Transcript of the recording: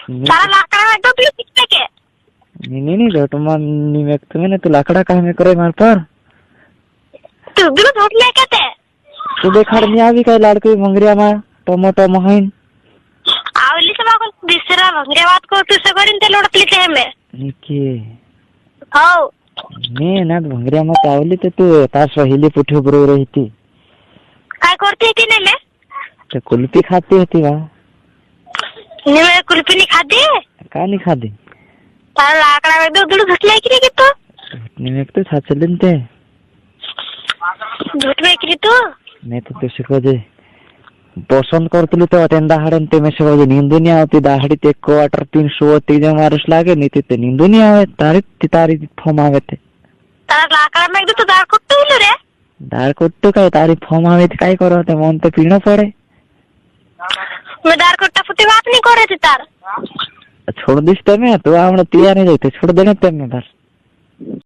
सारा लाकड़ा में तो तू कितने के नहीं झूठ मान मैं तुम्हें तो लाकड़ा कहा में करे मार पर तू भी झूठ ले के थे तू देखाड़ नहीं आवी कई लाड़की भंगरिया में टमाटो महाइन आवली से बाको दिसरा भंगरिया बात को तू से करिन ते लोड़त लेते हैं मैं निके हां मैं ना भंगरिया में आवली तो तू तास हिली पुठी बरो रही थी काय करती थी ने मैं तो कुल्फी खाती थी वाह ने मैं कुल्फी नहीं खाती का नहीं खाती सारा लाकड़ा में तो झूठ ले के तो मैं तो साथ चलन थे झूठ में की तो मैं तो तुझे को जे पसंद करतली तो अटेंदा हाडन ते में से वो नींद नहीं आती दाहड़ी ते क्वार्टर 300 तीन मारस लागे नीति ते नींद नहीं आवे तारी फॉर्म आवे थे तारा लाकड़ा में तो दार कुट्टू हिलो रे दार कुट्टू काय तारी फॉर्म आवे थे काय करो ते मन तो पीना पड़े मैं दार कुट्टा फुटी बात नहीं कर रही थी तार छोड़ दिस ते मैं तो आवण तैयार नहीं जाते छोड़ देने ते मैं बस